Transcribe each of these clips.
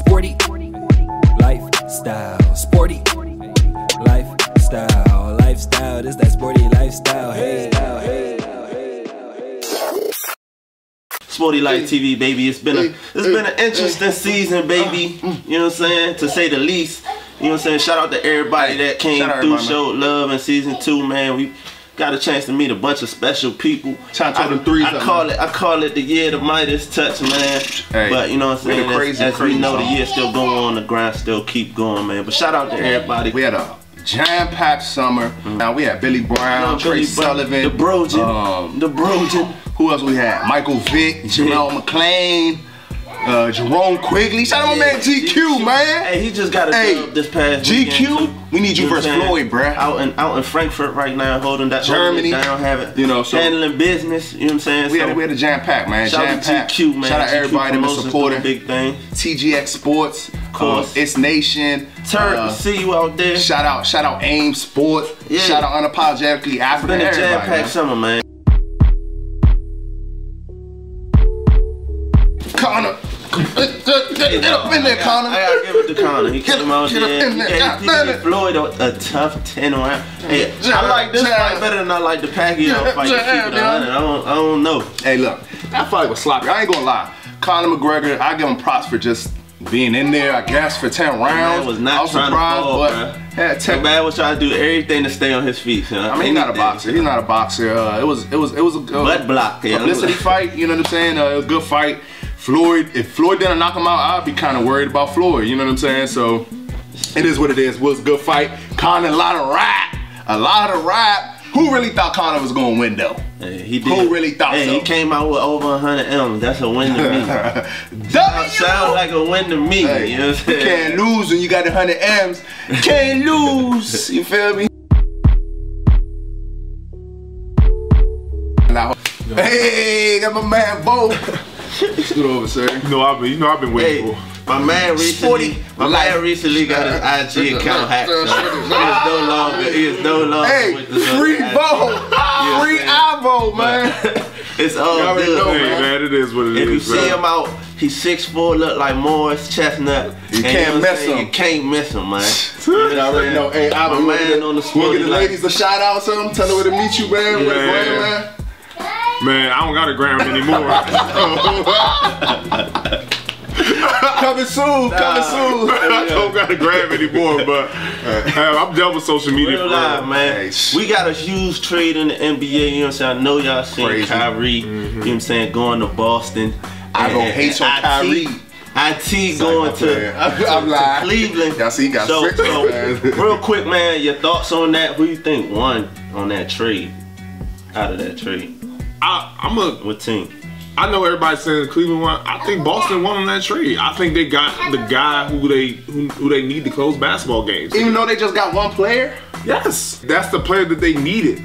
Sporty lifestyle, sporty lifestyle, this that sporty lifestyle, hey. Sporty Life TV, baby. It's been an interesting season, baby. You know what I'm saying? To say the least. You know what I'm saying? Shout out to everybody that came through, showed love in season 2, man. We got a chance to meet a bunch of special people. I call it the year of the Midas touch, man. Hey, but you know what I'm saying? As we know, the year still going on, the grind still keep going, man. But shout out to everybody. We had a jam-packed summer. Now we had Billy Brown, Trey Sullivan, the Brojan. Who else we had? Michael Vick, Jerome McClain, Jerome Quigley. Shout out to my man GQ, man. Hey, he just got a dub this past GQ, weekend, we need you versus Floyd, bruh. Out in Frankfurt right now, holding that Germany down, having so handling business. You know what I'm saying? We had a jam pack, man. Shout out to GQ, man. Shout out everybody that's supporting big thing. TGX Sports, of course. ItsNation. Turk, see you out there. Shout out AIM Sports. Yeah. Shout out Unapologetically African. It's been a jam packed summer, man. Connor. Get up in there, Connor. I gotta give it to Connor. He came out there. He gave Floyd a tough 10 round. Hey, I like this fight better than I like the Pacquiao fight. I don't know. Hey, look, that fight was sloppy. I ain't gonna lie. Conor McGregor, I give him props for just being in there, I guess, for 10 rounds. Was not surprised, but the man was trying to do everything to stay on his feet. You know? I mean, he's not a boxer. He's not a boxer. It was a butt block, publicity fight. You know what I'm saying? A good fight. Floyd, if Floyd didn't knock him out, I'd be kind of worried about Floyd. You know what I'm saying? So it is what it is. It was a good fight. Conor, a lot of rap. Who really thought Conor was gonna win though? Hey, he did. Who really thought so? He came out with over 100 M's. That's a win to me. Sounds like a win to me. Hey, you know what I'm saying? You can't lose when you got 100 M's. Can't lose. You feel me? Hey, got my man Bo. Scoot over, sir. You know I've been waiting for. My man recently got his IG account hacked. He is no longer with the free Bo, free Ivo, man. It's all good, man. It is what it is. If you see him out, he's 6'4", look like Morris Chestnut. You can't miss him. You can't miss him, man. You already know. Hey, Ivo, my man on the Sporty. Get the ladies a shout out or something. Tell them where to meet you, man. Man, I don't got a gram anymore. Coming soon. I don't got a gram anymore, but I'm done with social media. Real live, man. We got a huge trade in the NBA, you know what I'm saying? I know y'all seen Kyrie, you know what I'm saying, going to Boston. I don't hate on Kyrie. IT going to Cleveland. Y'all see, he got so real quick, man, your thoughts on that? Who do you think won on that trade? Out of that trade? What team? I know everybody's saying Cleveland won. I think Boston won on that trade. I think they got the guy who they need to close basketball games. Even though they just got one player? Yes. That's the player that they needed.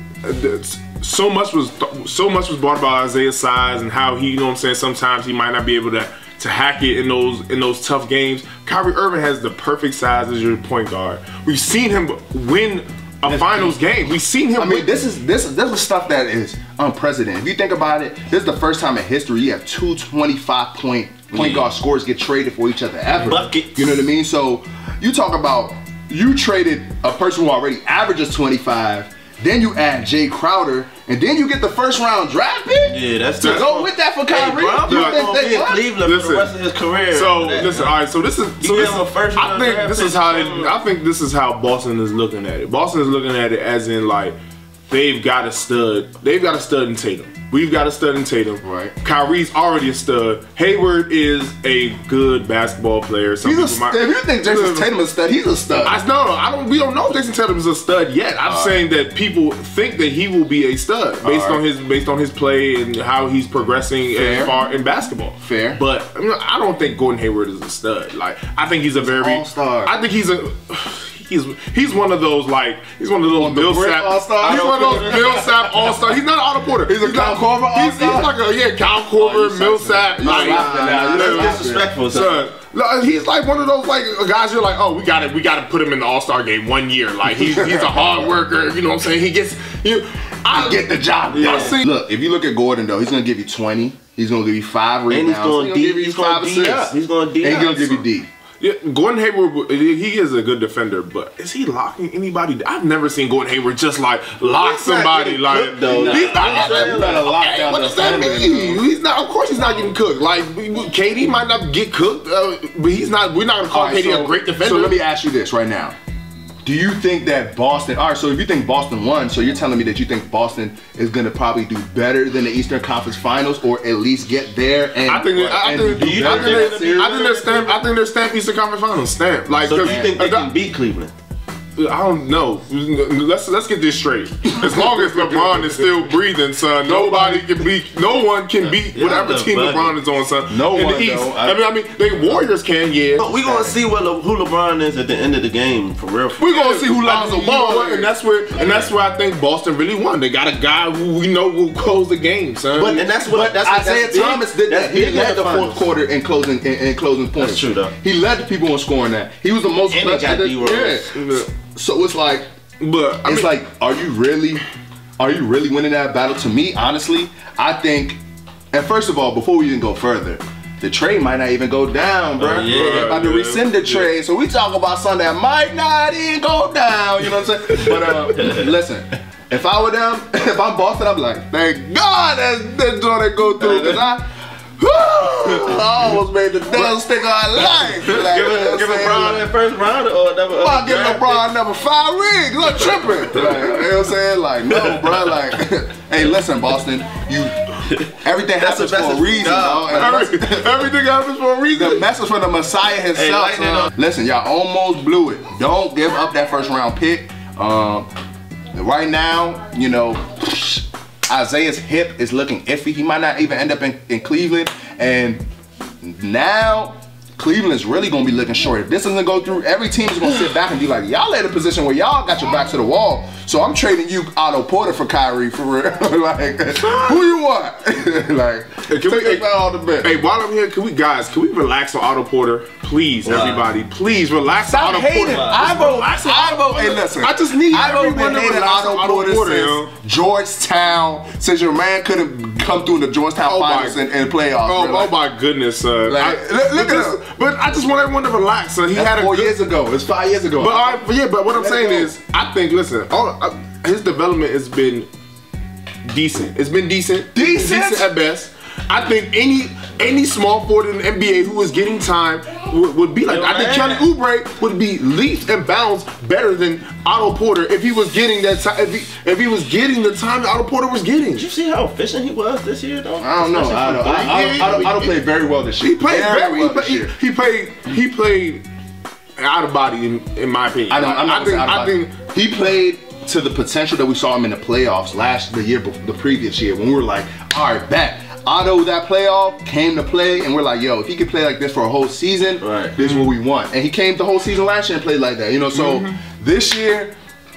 So much was brought about Isaiah's size and how he, you know what I'm saying, sometimes he might not be able to hack it in those tough games. Kyrie Irving has the perfect size as your point guard. We've seen him win a finals game. We've seen him. I mean, this is stuff that is unprecedented. If you think about it, this is the first time in history you have two 25-point guard scorers get traded for each other ever. Buckets. You know what I mean? So you talk about you traded a person who already averages 25. Then you add Jay Crowder, and then you get the first-round draft pick. Yeah, that's to go with that for Kyrie. He's gonna be in Cleveland for the rest of his career. So listen, all right. So this is. I think this is how Boston is looking at it. Boston is looking at it as in like they've got a stud. They've got a stud in Tatum. We've got a stud in Tatum. Right. Kyrie's already a stud. Hayward is a good basketball player. If you think Jason Tatum is a stud, he's a stud. We don't know if Jason Tatum is a stud yet. I'm saying that people think that he will be a stud based on his play and how he's progressing as far in basketball. Fair. But I don't think Gordon Hayward is a stud. Like I think he's a very all-star. I think he's a He's one of those he's one of those Millsap all-star. He's one of those Millsap all-star. He's not an Otto Porter. He's a Kyle Korver all-star. He's like Kyle Korver, Millsap. That's disrespectful. He's like one of those guys you're like, oh, we got to put him in the All-Star game 1 year. Like he's a hard worker. You know what I'm saying? He get the job done. Look, if you look at Gordon though, he's gonna give you 20. He's gonna give you 5 rebounds. And he's gonna give you 5 assists. He's gonna give you D. Yeah, Gordon Hayward, he is a good defender, but is he locking anybody? I've never seen Gordon Hayward just like lock somebody. Like he's not lockdown. What does that mean? He's not. Of course, he's not getting cooked. Like KD might not get cooked, but he's not. We're not gonna call KD a great defender. So let me ask you this right now. Do you think that Boston, all right, so if you think Boston won, so you're telling me that you think Boston is going to probably do better than the Eastern Conference Finals or at least get there? And I think they're stamp Eastern Conference Finals. Stamp. Like, so do you think they can beat Cleveland? I don't know. Let's get this straight. As long as LeBron is still breathing, son, no one can beat whatever team LeBron is on, son. No one, the East. though. I mean, the Warriors can, yeah. But we're gonna see who LeBron is at the end of the game, for real. We're gonna see who Lonzo Ball, and that's where I think Boston really won. They got a guy who we know will close the game, son. But Isaiah Thomas did that. He led the fourth quarter in closing points. That's true, though. He led the people in scoring that. He was the most clutch. So it's like, but I mean, like, are you really winning that battle? To me, honestly, I think. And first of all, before we even go further, the trade might not even go down, bro. They're about to rescind the trade, so we talk about something that might not even go down. You know what I'm saying? But listen, if I were them, if I'm Boston, I'm like, thank God that's all they go through, because I almost made the damn stick of our life. Like, give LeBron that first round or never. I'll give LeBron number 5 rings. Look, tripping. Like, you know what I'm saying? Like, no, bro. Like, hey, listen, Boston. Everything happens for a reason, dog. Everything happens for a reason. The message from the Messiah himself. Hey, listen, y'all almost blew it. Don't give up that first round pick. Right now, you know, Isaiah's hip is looking iffy. He might not even end up in Cleveland. And now Cleveland's really gonna be looking short. If this doesn't go through, every team is gonna sit back and be like, y'all in a position where y'all got your back to the wall. So I'm trading you Otto Porter for Kyrie, for real. Like, who you want? Like, hey, while I'm here, can we relax on Otto Porter? Please, everybody, please relax on Otto Porter. I vote. Hey, listen. I just need everyone to relax on Otto Porter since Georgetown, since your man couldn't come through the Georgetown finals and playoffs. Oh my goodness, look at this. But I just want everyone to relax. So he had 4 years ago. It's 5 years ago. But what I'm saying is, I think, listen, his development has been decent. It's been decent. Decent at best. I think any small forward in the NBA who is getting time would be like, I think Kelly Oubre would be leaps and bounds better than Otto Porter if he was getting that time. If he was getting the time that Otto Porter was getting. Did you see how efficient he was this year, though? I don't know. Otto played very well this year. He played very well this year. He played out of body in my opinion. I think he played to the potential that we saw him in the playoffs the previous year, when we were like, all right, bet. Otto, that playoff, came to play, and we're like, yo, if he could play like this for a whole season, this is what we want. And he came the whole season last year and played like that, you know. So this year,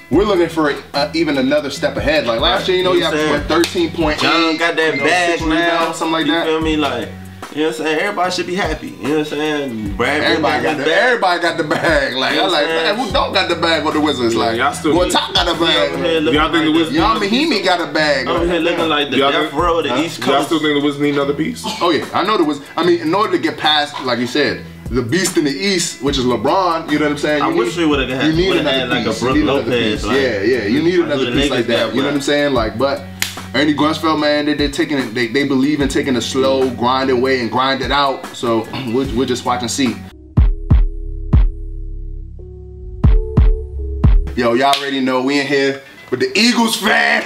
we're looking for even another step ahead. Like last year, you know, he had 13.8. John got that bag now, something like that. You feel me? Like, you know what I'm saying? Everybody should be happy. You know what I'm saying? Everybody got the bag. Like, I'm like, man, who don't got the bag on the Wizards? Like, Top got a bag. Y'all think the Wizards? Y'all Mahimi got a bag. I'm here looking like the Death Row, the East Coast. Y'all still think the Wizards need another piece? Oh yeah, I know there was. I mean, in order to get past, like you said, the beast in the East, which is LeBron, you know what I'm saying? I wish we would have had like a Brook Lopez. Yeah, you need another piece like that. You know what I'm saying? Like, but Ernie Grunfeld, man, they believe in taking a slow, grinding way and grind it out. So we'll just watch and see. Yo, y'all already know we in here with the Eagles fan.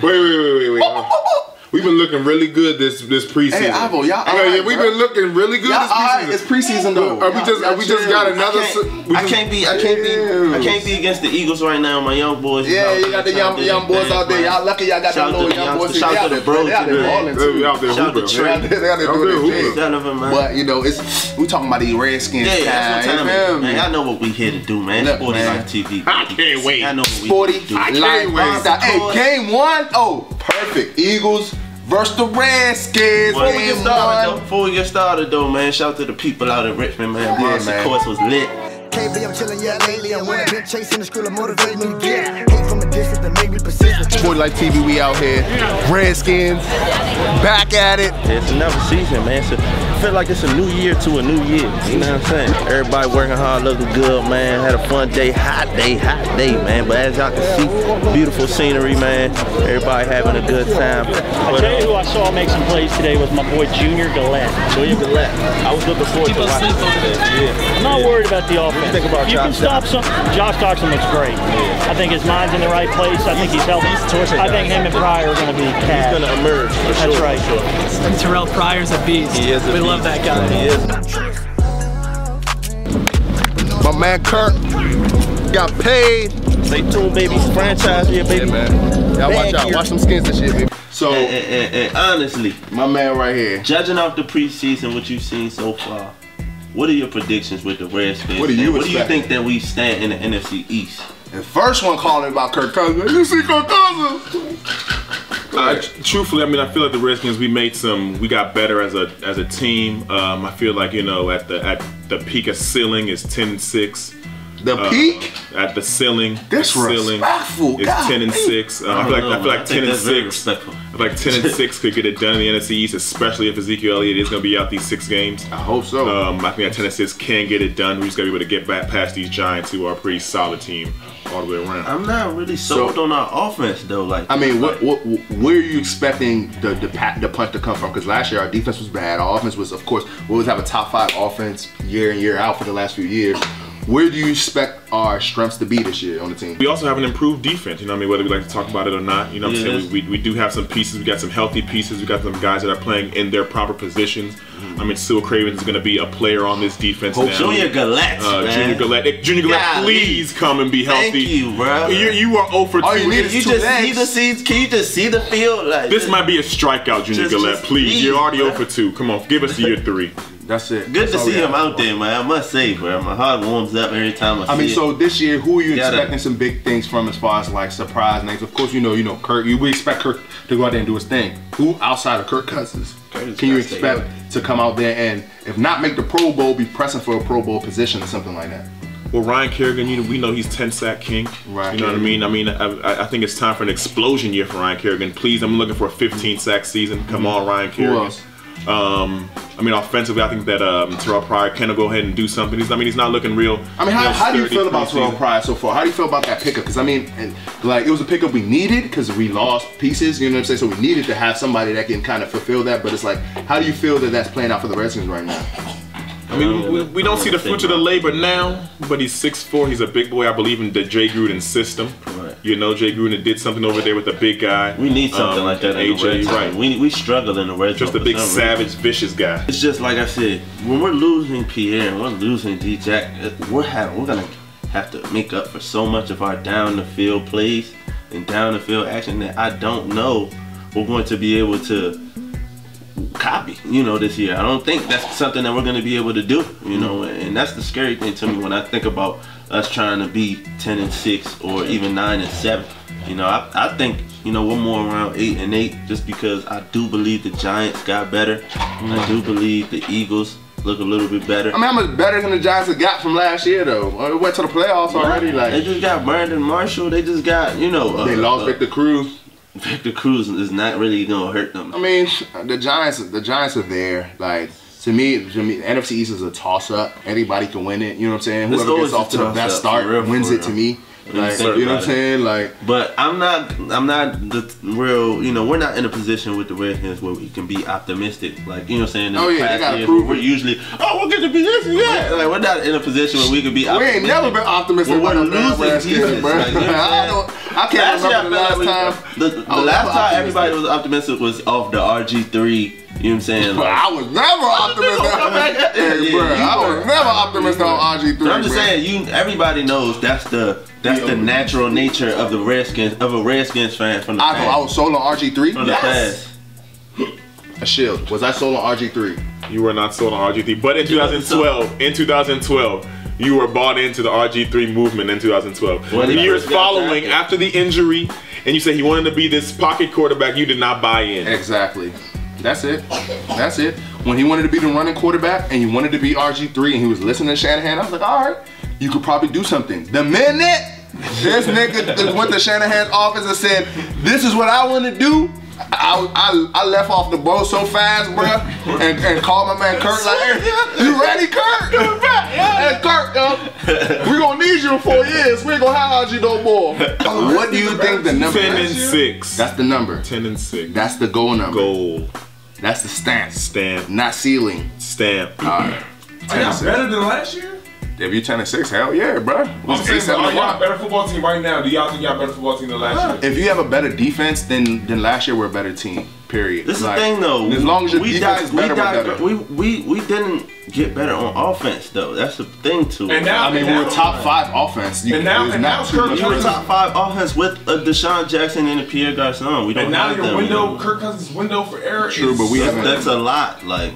Wait. We've been looking really good this preseason. Hey, Ivo, y'all. We've been looking really good this preseason. It's preseason though. We just got another. I can't be against the Eagles right now. My young boys. Yeah, you got the young boys out there. Y'all lucky y'all got the little young boys. Shout out to the bros. They out there hooping. But you know, we talking about these Redskins. Yeah, that's what time. Man, I know what we here to do, man. SportyLife TV. I can't wait. I know what we do. I can't wait. Hey, game 1. Oh, perfect. Eagles versus the Redskins. Before we get started though, man, shout out to the people out in Richmond, man. Boston course was lit. Came be, I'm chilling, yeah, lately. I'm winning, been chasing the school to motivate me to get hate from a distance to make me persistent. SportyLife TV, we out here. Redskins, back at it. It's another season, man. So I feel like it's a new year to a new year. You know what I'm saying? Everybody working hard, looking good, man. Had a fun day, hot day, man. But as y'all can see, beautiful scenery, man. Everybody having a good time. I'll tell you who I saw make some plays today was my boy Junior Gillette. Junior Gillette. I was looking forward to watching this. Yeah. I'm not worried about the offense. Think about you can stop some. Josh Doctson looks great. I think his mind's in the right place. I think he's healthy. I think him and Pryor are going to be cash. He's going to emerge. That's right. And Terrell Pryor's a beast. He is a beast. We love that guy. He is. My man Kirk got paid. Stay tuned, baby. Franchise here, baby. Yeah, man. Y'all watch out. Watch some skins and shit, baby. So, and honestly, my man right here. Judging off the preseason, what you've seen so far, what are your predictions with the Redskins? What do you think that we stand in the NFC East? The first one calling about Kirk Cousins. You see Kirk Cousins? Truthfully, I mean, I feel like the Redskins, we got better as a team. I feel like, you know, at the peak of ceiling is 10-6. The peak? At the ceiling. Disrespectful. Is 10-6. I feel like 10-6. I feel like 10-6 could get it done in the NFC East, especially if Ezekiel Elliott is going to be out these 6 games. I hope so. I think that 10-6 can get it done. We just got to be able to get back past these Giants, who are a pretty solid team all the way around. I'm not really sold on our offense though. Like, I mean, where are you expecting the punch to come from? Because last year our defense was bad. Our offense was, of course, we always have a top 5 offense year in, year out for the last few years. Where do you expect our strengths to be this year on the team? We also have an improved defense, you know what I mean, whether we like to talk about it or not. You know what I'm saying? We do have some pieces. We got some healthy pieces. We got some guys that are playing in their proper positions. I mean, Cyril Craven is going to be a player on this defense now. Junior Gillette, man. Junior Gillette, please come and be healthy. Thank you, bro. You are 0 for 2. Can you just see the field? Like, this might be a strikeout, Junior Gillette. Please, you're already 0 for 2. Come on, give us year 3. That's it. Good to see him out there, man. I must say, bro, my heart warms up every time I see it. I mean, so this year, who are you expecting some big things from as far as like surprise names? Of course, you know, Kirk. We expect Kirk to go out there and do his thing. Who outside of Kirk Cousins can you expect to come out there and, if not make the Pro Bowl, be pressing for a Pro Bowl position or something like that? Well, Ryan Kerrigan, we know he's 10-sack king. Right. You know what I mean? I think it's time for an explosion year for Ryan Kerrigan. Please, I'm looking for a 15-sack season. Come on, Ryan Kerrigan. Who else? I mean, offensively, I think that Terrell Pryor can go ahead and do something. He's not looking real. I mean, how do you feel about Terrell Pryor so far? How do you feel about that pickup? Because I mean, like, it was a pickup we needed because we lost pieces. You know what I'm saying? So we needed to have somebody that can kind of fulfill that. But it's like, how do you feel that that's playing out for the Redskins right now? I mean, we don't see the fruits of the labor now, but he's 6'4". He's a big boy. I believe in the Jay Gruden system. Right. You know, Jay Gruden did something over there with the big guy. We need something like that in the red zone. Right. We struggle in the red zone. Just a big, savage, vicious guy. It's just like I said, when we're losing Pierre and we're losing D-Jack, we're gonna have to make up for so much of our down the field plays and down the field action that I don't know we're going to be able to copy, you know, this year. I don't think that's something that we're going to be able to do, you know, and that's the scary thing to me when I think about us trying to be 10-6 or even 9-7. You know, I think, you know, we're more around 8-8 just because I do believe the Giants got better. I do believe the Eagles look a little bit better. I mean, how much better than the Giants have got from last year, though? We went to the playoffs already. Like, they just got Brandon Marshall. They just got, you know, they lost Victor Cruz. Victor Cruz is not really gonna hurt them. I mean, the Giants are there. Like, to me, the NFC East is a toss-up. Anybody can win it. You know what I'm saying? Whoever gets off to the best start wins it. To me, like, you know what I'm saying? Like, but I'm not the real. You know, we're not in a position with the Redskins where we can be optimistic. Like, you know what I'm saying? Oh yeah, they gotta prove we're usually, we'll get the position. Yeah, like, we're not in a position where we can be optimistic. We ain't never been optimistic about the Redskins, bro. Like, you know I can't remember the last time. The last time everybody was optimistic was off the RG3. You know what I'm saying? Like, I was never optimistic. Hey, bro, I was never optimistic on RG3. But I'm just saying, everybody knows that's the natural nature of the Redskins, of a Redskins fan from the past. I was sold on RG3. From the past. A shield. Was I sold on RG3? You were not sold on RG3, but in 2012, you were bought into the RG3 movement in 2012. The years following, after the injury, and you said he wanted to be this pocket quarterback, you did not buy in. Exactly. That's it. That's it. When he wanted to be the running quarterback and he wanted to be RG3 and he was listening to Shanahan, I was like, all right, you could probably do something. The minute this nigga went to Shanahan's office and said, "This is what I want to do," I left off the boat so fast, bruh, and called my man Kirk like, "Hey, you ready, Kirk? Hey, Kirk, we gonna need you in 4 years. We ain't gonna have you no more." What do you think the number 10 is? and 6. That's the number. 10 and 6. That's the goal number. Goal. That's the stamp. Stamp. Not ceiling. Stamp. Alright. Are y'all better than last year? If you 10 and 6, hell yeah, bro. I'm saying, are y'all a better football team right now? Do y'all think y'all a better football team than last year? If you have a better defense, then last year we're a better team. Period. This is the thing though. As long as your defense is better, we're better. We didn't get better on offense though. That's the thing too. And now, I mean, we were top 5 offense. And now Kirk You were top 5 offense with a Deshaun Jackson and a Pierre Garçon. We don't and now have your them. window, Kirk Cousins' window for error. True, but we haven't. That's a lot. Like,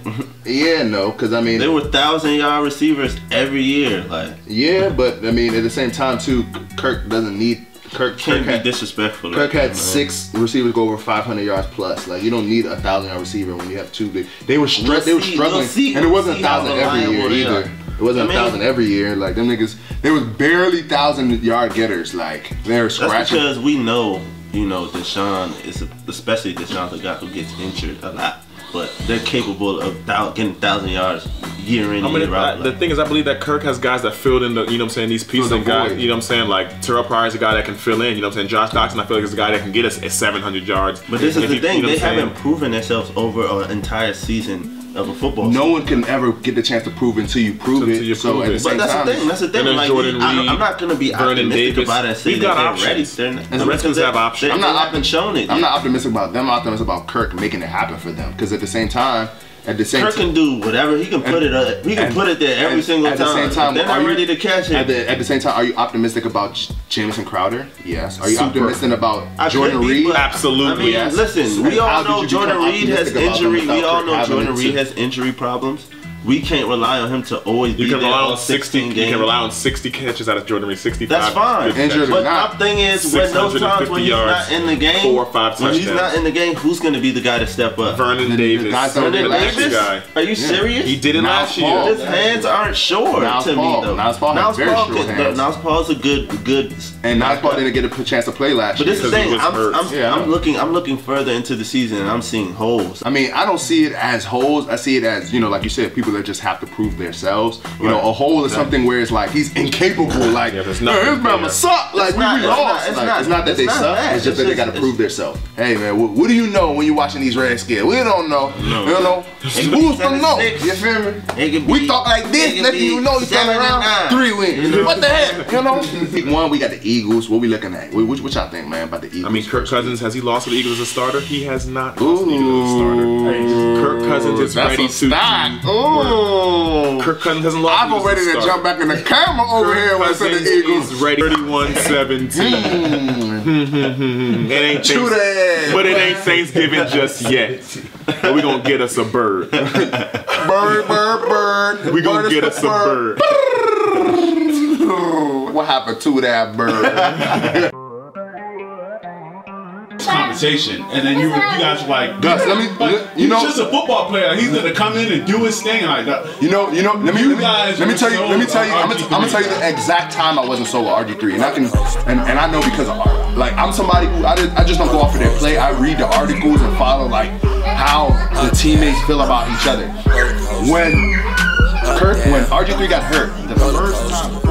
Yeah, no, because I mean, they were 1,000-yard receivers every year. Like, yeah, but I mean, at the same time too, Kirk doesn't need. Kirk can't be had, disrespectful. Kirk like had that, 6 receivers go over 500 yards plus. Like, you don't need a 1,000-yard receiver when you have 2 big. They were struggling, and it wasn't 1,000 every year either. It wasn't 1,000 every year. Like, them niggas, they was barely 1,000-yard getters. Like, they're scratching. That's because we know, you know, Deshaun is, especially Deshaun's a guy who gets injured a lot. But they're capable of getting 1,000 yards year in, year out. The thing is, I believe that Kirk has guys that filled in the, you know what I'm saying, these pieces of guys, you know what I'm saying, like Terrell Pryor is a guy that can fill in, you know what I'm saying, Josh Doctson I feel like is a guy that can get us at 700 yards. But this is the thing, they haven't proven themselves over an entire season of a football season. No one can ever get the chance to prove it until you prove it. So at the same time, that's the thing. Like, I'm not going to be optimistic about it and say that they're ready. The Redskins have options. I'm not shown it. I'm not optimistic about them. I'm optimistic about Kirk making it happen for them. Because at the same time, Kirk can do whatever. He can put it up. He can put it there every single time. At the same time, they're not ready to catch it. At the same time, are you optimistic about Jamison Crowder? Yes. Are you optimistic about Jordan Reed? Absolutely. I mean, yes. listen, we all know Jordan Reed has injury. We all know Jordan Reed has injury problems. We can't rely on him to always be there on 16 games. You can rely on 60 catches out of Jordan Reed, 65. That's fine. But my thing is, when those times when he's not in the game, 4 or 5 touchdowns. when he's not in the game, who's going to be the guy to step up? Vernon Davis. Vernon Davis? Are you serious? He did it last year. His hands aren't short to me, though. Niles Paul has very short hands. Niles Paul's a good. And Niles Paul didn't get a chance to play last year. But this is the thing. I'm looking further into the season, and I'm seeing holes. I mean, I don't see it as holes. I see it as, you know, like you said, people that just have to prove themselves. You know, a hole is something where it's like he's incapable. Like, this man must suck. Like, we lost. It's not that they suck. It's just that they got to prove themselves. Hey, man, what do you know when you're watching these Redskins? We don't know. We don't know. Who's to know? You feel me? We talk like this, letting you know you turn around 3 wins. What the heck? You know? Week 1, we got the Eagles. What we looking at? What y'all think, man, about the Eagles? I mean, Kirk Cousins, has he lost to the Eagles as a starter? He has not lost to the Eagles as a starter. Kirk Cousins is ready to. Kirk Cousins hasn't lost. I'm ready to jump back in the camera over here when I said the Eagles. Is ready. 31-17. It ain't but it ain't Thanksgiving just yet. But we gonna get us a bird. Bird. We gonna get us a bird. What happened to that bird? Conversation, and then you guys were like, Gus, let me, you know, he's just a football player. He's gonna come in and do his thing like that. You know. Let me tell you. I'm gonna tell you the exact time I wasn't sold with RG3, and I know because of, like, I'm somebody who I just don't go off of their play. I read the articles and follow like how the teammates feel about each other. When RG3 got hurt, the first time.